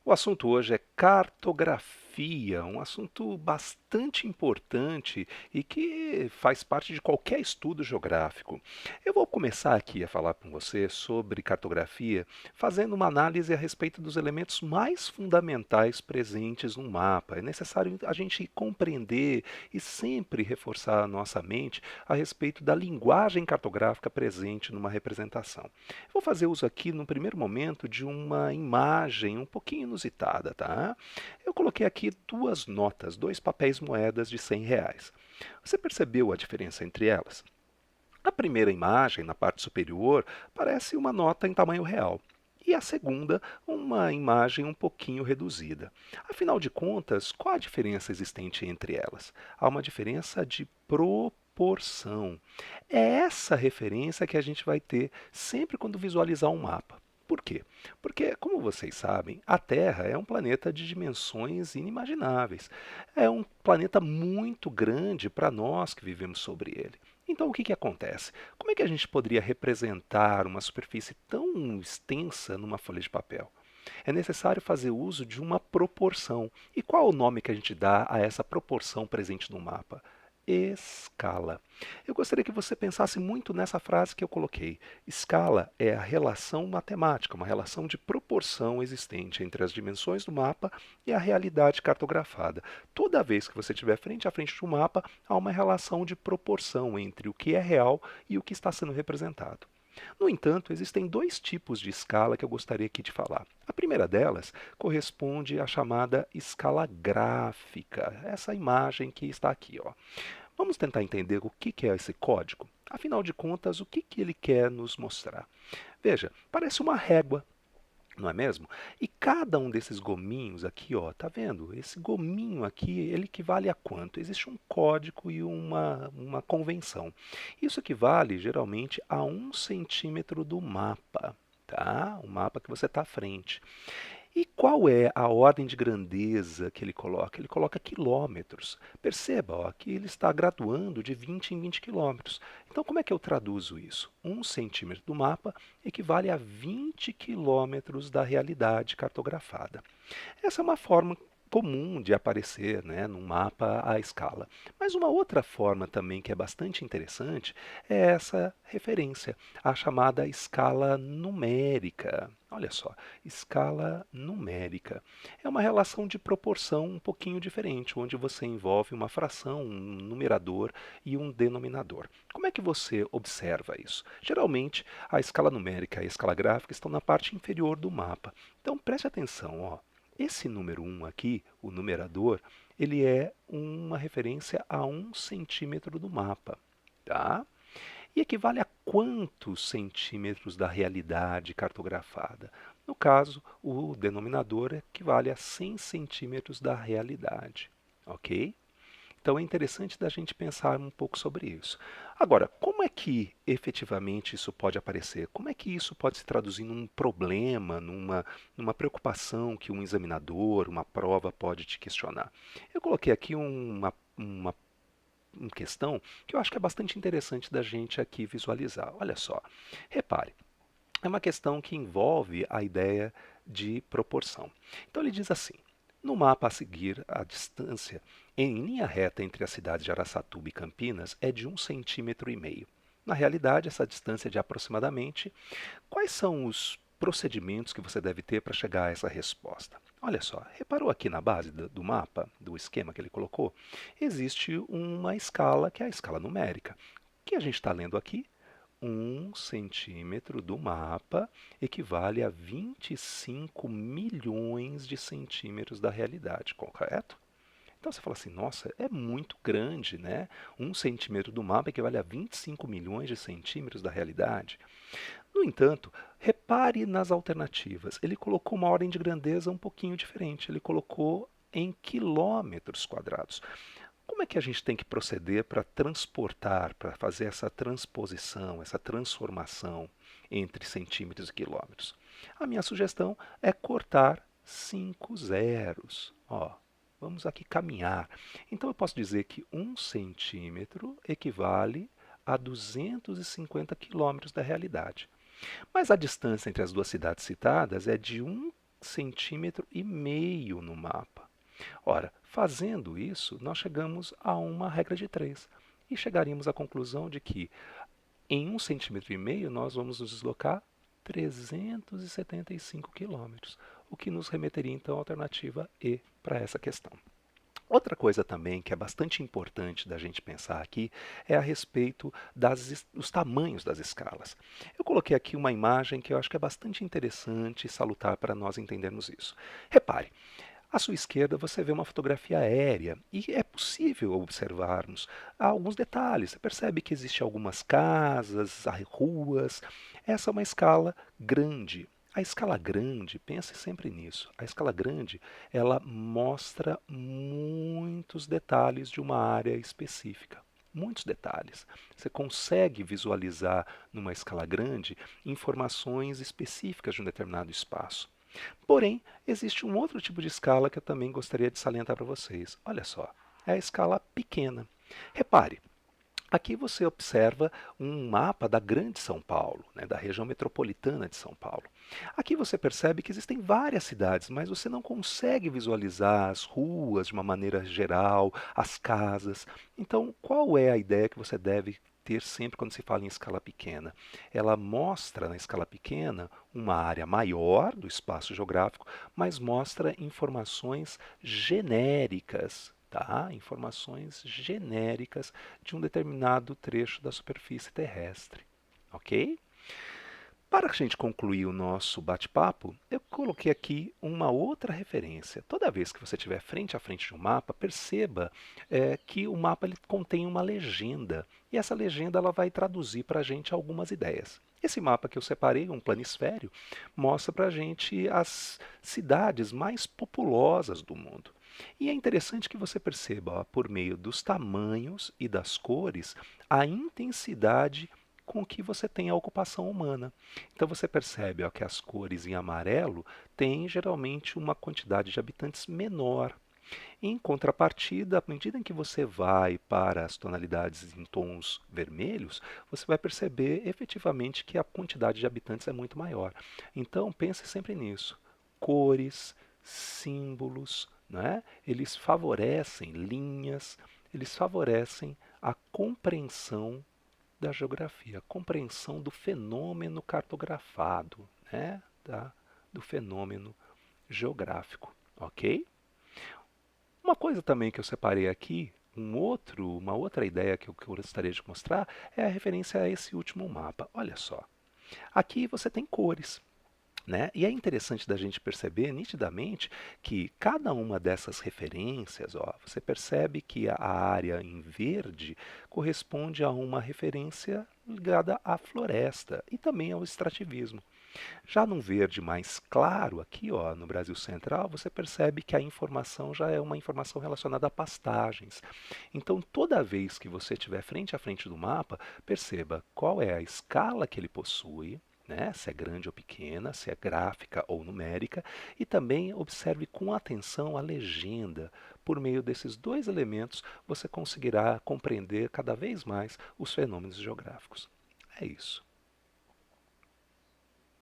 O assunto hoje é cartografia, um assunto bastante importante e que faz parte de qualquer estudo geográfico. Eu vou começar aqui a falar com você sobre cartografia, fazendo uma análise a respeito dos elementos mais fundamentais presentes no mapa. É necessário a gente compreender e sempre reforçar a nossa mente a respeito da linguagem cartográfica presente numa representação. Vou fazer uso aqui, no primeiro momento, de uma imagem um pouquinho inusitada, tá? Eu coloquei aqui duas notas, dois papéis moedas de R$ 100. Você percebeu a diferença entre elas? A primeira imagem, na parte superior, parece uma nota em tamanho real. E a segunda, uma imagem um pouquinho reduzida. Afinal de contas, qual a diferença existente entre elas? Há uma diferença de proporção. É essa referência que a gente vai ter sempre quando visualizar um mapa. Por quê? Porque, como vocês sabem, a Terra é um planeta de dimensões inimagináveis. É um planeta muito grande para nós que vivemos sobre ele. Então, o que acontece? Como é que a gente poderia representar uma superfície tão extensa numa folha de papel? É necessário fazer uso de uma proporção. E qual é o nome que a gente dá a essa proporção presente no mapa? Escala. Eu gostaria que você pensasse muito nessa frase que eu coloquei. Escala é a relação matemática, uma relação de proporção existente entre as dimensões do mapa e a realidade cartografada. Toda vez que você estiver frente a frente de um mapa, há uma relação de proporção entre o que é real e o que está sendo representado. No entanto, existem dois tipos de escala que eu gostaria aqui de falar. A primeira delas corresponde à chamada escala gráfica, essa imagem que está aqui, ó. Vamos tentar entender o que é esse código? Afinal de contas, o que ele quer nos mostrar? Veja, parece uma régua, não é mesmo? E cada um desses gominhos aqui, ó, tá vendo? Esse gominho aqui, ele equivale a quanto? Existe um código e uma convenção. Isso equivale geralmente a 1 centímetro do mapa, tá? O mapa que você está à frente. E qual é a ordem de grandeza que ele coloca? Ele coloca quilômetros. Perceba, ó, que ele está graduando de 20 em 20 quilômetros. Então, como é que eu traduzo isso? 1 centímetro do mapa equivale a 20 quilômetros da realidade cartografada. Essa é uma forma comum de aparecer, né, num mapa à escala. Mas uma outra forma também que é bastante interessante é essa referência, a chamada escala numérica. Olha só, escala numérica. É uma relação de proporção um pouquinho diferente, onde você envolve uma fração, um numerador e um denominador. Como é que você observa isso? Geralmente, a escala numérica e a escala gráfica estão na parte inferior do mapa. Então, preste atenção, ó. Esse número 1 aqui, o numerador, ele é uma referência a 1 centímetro do mapa, tá? E equivale a quantos centímetros da realidade cartografada? No caso, o denominador equivale a 100 centímetros da realidade, ok? Então é interessante da gente pensar um pouco sobre isso. Agora, como é que efetivamente isso pode aparecer? Como é que isso pode se traduzir num problema, numa preocupação que um examinador, uma prova pode te questionar? Eu coloquei aqui uma questão que eu acho que é bastante interessante da gente aqui visualizar. Olha só, repare, é uma questão que envolve a ideia de proporção. Então ele diz assim: no mapa a seguir, a distância em linha reta entre as cidades de Araçatuba e Campinas é de 1,5 cm. Na realidade, essa distância é de aproximadamente. Quais são os procedimentos que você deve ter para chegar a essa resposta? Olha só, reparou aqui na base do mapa, do esquema que ele colocou? Existe uma escala que é a escala numérica. O que a gente está lendo aqui? 1 centímetro do mapa equivale a 25 milhões de centímetros da realidade, correto? Então você fala assim, nossa, é muito grande, né? 1 centímetro do mapa equivale a 25 milhões de centímetros da realidade. No entanto, repare nas alternativas. Ele colocou uma ordem de grandeza um pouquinho diferente. Ele colocou em quilômetros quadrados. Como é que a gente tem que proceder para transportar, para fazer essa transposição, essa transformação entre centímetros e quilômetros? A minha sugestão é cortar 5 zeros. Ó, vamos aqui caminhar. Então eu posso dizer que 1 centímetro equivale a 250 quilômetros da realidade. Mas a distância entre as duas cidades citadas é de 1 centímetro e meio no mapa. Ora, fazendo isso, nós chegamos a uma regra de 3 e chegaríamos à conclusão de que em 1,5 cm nós vamos nos deslocar 375 quilômetros, o que nos remeteria então à alternativa E para essa questão. Outra coisa também que é bastante importante da gente pensar aqui é a respeito dos tamanhos das escalas. Eu coloquei aqui uma imagem que eu acho que é bastante interessante e salutar para nós entendermos isso. Repare, à sua esquerda você vê uma fotografia aérea e é possível observarmos alguns detalhes. Você percebe que existem algumas casas, ruas. Essa é uma escala grande. A escala grande, pense sempre nisso. A escala grande, ela mostra muitos detalhes de uma área específica. Muitos detalhes. Você consegue visualizar numa escala grande informações específicas de um determinado espaço. Porém, existe um outro tipo de escala que eu também gostaria de salientar para vocês. Olha só, é a escala pequena. Repare, aqui você observa um mapa da Grande São Paulo, né, da região metropolitana de São Paulo. Aqui você percebe que existem várias cidades, mas você não consegue visualizar as ruas de uma maneira geral, as casas. Então, qual é a ideia que você deve ter sempre quando se fala em escala pequena? Ela mostra na escala pequena uma área maior do espaço geográfico, mas mostra informações genéricas, tá? Informações genéricas de um determinado trecho da superfície terrestre, ok? Para a gente concluir o nosso bate-papo, eu coloquei aqui uma outra referência. Toda vez que você estiver frente a frente de um mapa, perceba que o mapa ele contém uma legenda. E essa legenda ela vai traduzir para a gente algumas ideias. Esse mapa que eu separei, um planisfério, mostra para a gente as cidades mais populosas do mundo. E é interessante que você perceba, ó, por meio dos tamanhos e das cores, a intensidade com que você tem a ocupação humana. Então você percebe, ó, que as cores em amarelo têm geralmente uma quantidade de habitantes menor. Em contrapartida, à medida em que você vai para as tonalidades em tons vermelhos, você vai perceber efetivamente que a quantidade de habitantes é muito maior. Então pense sempre nisso. Cores, símbolos, né? Eles favorecem linhas, eles favorecem a compreensão da geografia, a compreensão do fenômeno cartografado, né? Do fenômeno geográfico, ok? Uma coisa também que eu separei aqui, uma outra ideia que eu gostaria de mostrar é a referência a esse último mapa. Olha só, aqui você tem cores. Né? E é interessante da gente perceber nitidamente que cada uma dessas referências, ó, você percebe que a área em verde corresponde a uma referência ligada à floresta e também ao extrativismo. Já num verde mais claro, aqui ó, no Brasil Central, você percebe que a informação já é uma informação relacionada a pastagens. Então, toda vez que você estiver frente a frente do mapa, perceba qual é a escala que ele possui, né? Se é grande ou pequena, se é gráfica ou numérica, e também observe com atenção a legenda. Por meio desses dois elementos, você conseguirá compreender cada vez mais os fenômenos geográficos. É isso.